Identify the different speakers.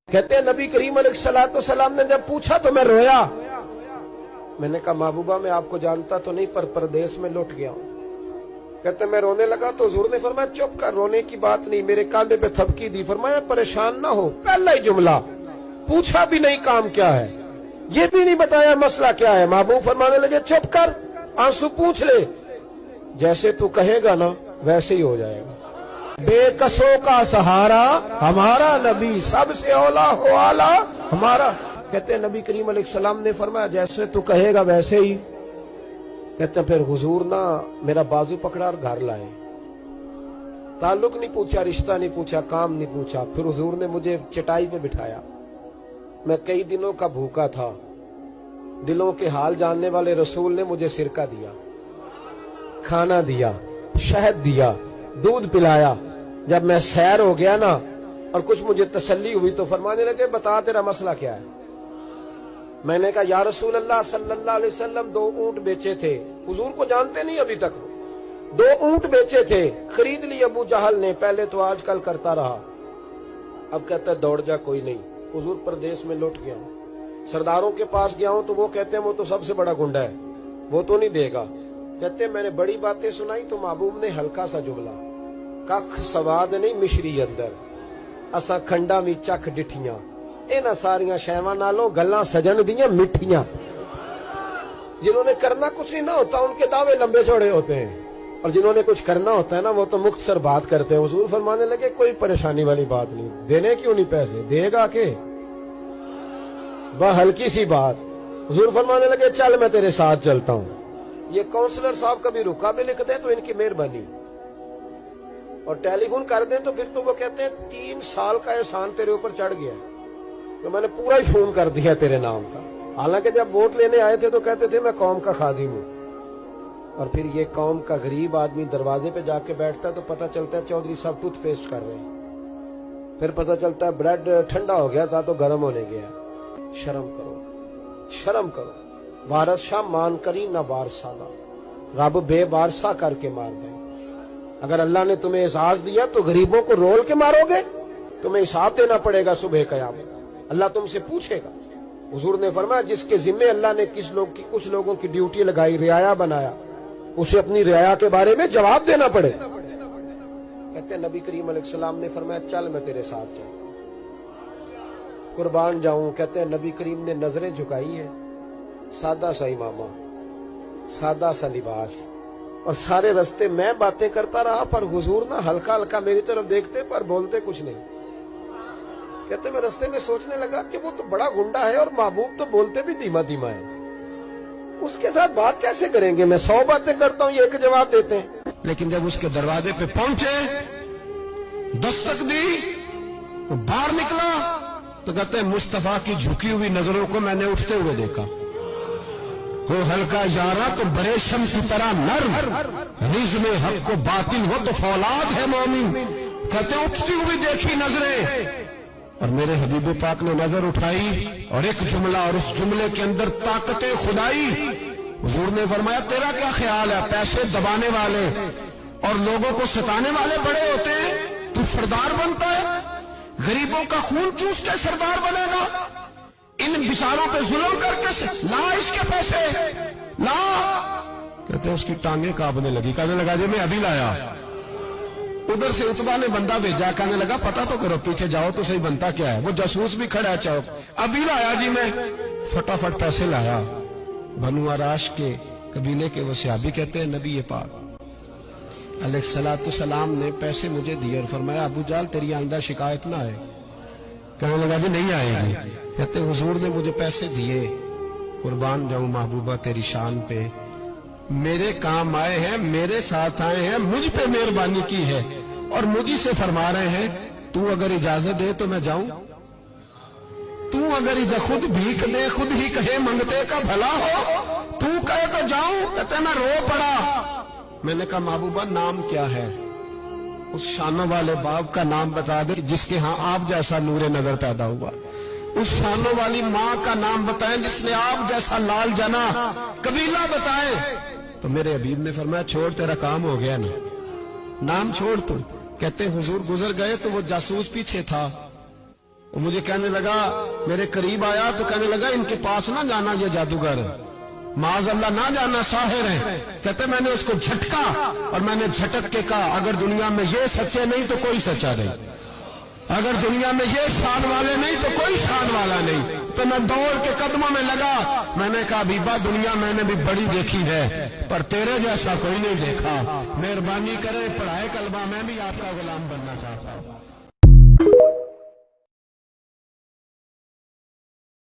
Speaker 1: कहते हैं नबी करीम अलैहिस्सलाम ने जब पूछा तो मैं रोया। मैंने कहा महबूबा मैं आपको जानता तो नहीं पर परदेश में लौट गया हूं। कहते मैं रोने लगा तो हुजूर ने फरमाया चुप कर, रोने की बात नहीं। मेरे कांधे पे थपकी दी, फरमाया परेशान ना हो। पहला ही जुमला, पूछा भी नहीं काम क्या है, ये भी नहीं बताया मसला क्या है। महबूब फरमाने लगे चुप कर, आंसू पूछ ले, जैसे तू कहेगा ना वैसे ही हो जाएगा। बेकसों का सहारा हमारा नबी, सबसे औला हो आला हमारा। कहते हैं नबी करीम अलैहिस्सलाम ने फरमाया जैसे तू कहेगा वैसे ही। कहते फिर हुजूर ना मेरा बाजू पकड़ा और घर लाए। ताल्लुक नहीं पूछा, रिश्ता नहीं पूछा, काम नहीं पूछा। फिर हुजूर ने मुझे चटाई पे बिठाया। मैं कई दिनों का भूखा था। दिलों के हाल जानने वाले रसूल ने मुझे सिरका दिया, खाना दिया, शहद दिया, दूध पिलाया। जब मैं सैर हो गया ना और कुछ मुझे तसल्ली हुई तो फरमाने लगे बता तेरा मसला क्या है। मैंने कहा या रसूल अल्लाह सल्लल्लाहु अलैहि वसल्लम 2 ऊंट बेचे थे। हुजूर को जानते नहीं अभी तक। 2 ऊंट बेचे थे, खरीद ली अबू जहल ने। पहले तो आजकल करता रहा, अब कहता है दौड़ जा, कोई नहीं। हुजूर प्रदेश में लौट गया हूं, सरदारों के पास गया हूं तो वो कहते हैं वो तो सबसे बड़ा गुंडा है, वो तो नहीं देगा। कहते हैं मैंने बड़ी बातें सुनाई तो महबूब ने हल्का सा जुमला, कख सवाद नहीं मिश्री अंदर, असा खंडा भी चख डिठियां। इन्हां सारियां शैवां नालों गल्लां सजन दियां मिठियां। जिन्होंने करना कुछ नहीं ना होता उनके दावे लंबे चौड़े होते हैं, और जिन्होंने कुछ करना होता है ना वो तो मुख्तसर बात करते हैं। हुजूर फरमाने लगे कोई परेशानी वाली बात नहीं, देने क्यों नहीं पैसे, देगा के वह हल्की सी बात। हुजूर फरमाने लगे चल मैं तेरे साथ चलता हूं। ये काउंसलर साहब कभी रुका भी लिख दें तो इनकी मेहरबानी, और टेलीफोन कर दें तो फिर तो वो कहते हैं 3 साल का एहसान तेरे ऊपर चढ़ गया तो मैंने पूरा ही फोन कर दिया तेरे नाम का। हालांकि जब वोट लेने आए थे तो कहते थे मैं कौम का खादिम हूं, और फिर ये कौम का गरीब आदमी दरवाजे पे जाके बैठता है तो पता चलता है चौधरी साहब टूथपेस्ट कर रहे हैं। फिर पता चलता है ब्रेड ठंडा हो गया था तो गर्म होने गया। शर्म करो, शर्म करो। वारस शाह मान करी ना वारसाना, रब बेवारसा करके मार दे। अगर अल्लाह ने तुम्हें एजाज दिया तो गरीबों को रोल के मारोगे, तुम्हें हिसाब देना पड़ेगा सुबह कयामत। अल्लाह तुमसे पूछेगा। हुजूर ने फरमाया जिसके जिम्मे अल्लाह ने कुछ लोगों की ड्यूटी लगाई, रियाया बनाया, उसे अपनी रियाया के बारे में जवाब देना पड़े। कहते हैं नबी करीम अलैहिस्सलाम ने फरमाया चल मैं तेरे साथ चल, कुर्बान जाऊं। कहते हैं नबी करीम ने नजरें झुकाई हैं, सादा सा इमामा, सादा सा लिबास, और सारे रास्ते मैं बातें करता रहा पर हुजूर ना हल्का हल्का मेरी तरफ देखते पर बोलते कुछ नहीं। कहते मैं रास्ते में सोचने लगा कि वो तो बड़ा गुंडा है और महबूब तो बोलते भी धीमा धीमा है, उसके साथ बात कैसे करेंगे। मैं 100 बातें करता हूं, ये एक जवाब देते हैं। लेकिन जब उसके दरवाजे पे पहुंचे, दस्तक दी, वो बाहर निकला तो कहते हैं मुस्तफा की झुकी हुई नजरों को मैंने उठते हुए देखा। हो हल्का यारा तो बड़े शम्स की तरह नर्म, रिज़्म हक को बातिल हो तो फौलाद है मोमिन। कहते उठती हुई देखी नजरें, और मेरे हबीब पाक ने नजर उठाई और एक जुमला, और उस जुमले के अंदर ताकत खुदाई। हुजूर ने फरमाया तेरा क्या ख्याल है, पैसे दबाने वाले और लोगों को सताने वाले बड़े होते हैं, तू सरदार बनता है, गरीबों का खून चूस के सरदार बनेगा। इन बिचारों पे जुल्म करके ला इसके पैसे ला। कहते उसकी टांगे कांपने लगी, कहने लगा जी मैं अभी लाया। उधर से उतबा ने बंदा भेजा, कहने लगा पता तो करो, पीछे जाओ तो सही बनता क्या है। वो जासूस भी खड़ा है चौक, अभी लाया जी मैं। फटाफट पैसे लाया। बनु आराश के कबीले के वो सहाबी कहते हैं नबी पाक अलैहिस्सलाम ने पैसे मुझे दिए और फरमाया अबू जाल तेरी आइंदा शिकायत ना आए। कहने लगा जी नहीं आएगी। कहते हुजूर ने मुझे पैसे दिए, कुर्बान जाऊं महबूबा तेरी शान पे, मेरे काम आए हैं, मेरे साथ आए हैं, मुझ पे मेहरबानी की है और मुझी से फरमा रहे हैं तू अगर इजाजत दे तो मैं जाऊं, तू अगर खुद भीख दे, खुद ही कहे मंगते का भला हो, तू कहे तो जाऊं। कहते मैं रो पड़ा। मैंने कहा महबूबा नाम क्या है। उस शानों वाले बाप का नाम बता दे जिसके यहाँ आप जैसा नूरे नजर पैदा हुआ। उस शानों वाली माँ का नाम बताएं जिसने आप जैसा लाल जना। कबीला बताएं। तो मेरे हबीब ने फरमाया छोड़ तेरा काम हो गया ना, नाम छोड़ तू। कहते हुजूर गुजर गए तो वो जासूस पीछे था,
Speaker 2: وہ مجھے کہنے لگا، میرے قریب آیا تو کہنے لگا ان کے پاس نہ جانا یہ جادوگر، معاذ اللہ نہ جانا، ساحر ہیں۔ کہتے میں نے اس کو جھٹکا اور میں نے جھٹک کے کہا اگر دنیا میں یہ سچے نہیں تو کوئی سچا نہیں، اگر دنیا میں یہ شان والے نہیں تو کوئی شان والا نہیں۔ تو میں دوڑ کے قدموں میں لگا، میں نے کہا بیبا دنیا میں نے بھی بڑی دیکھی ہے پر تیرے جیسا کوئی نہیں دیکھا، مہربانی کرے پڑھائے کلمہ، میں بھی آپ کا غلام بننا چاہتا ہوں۔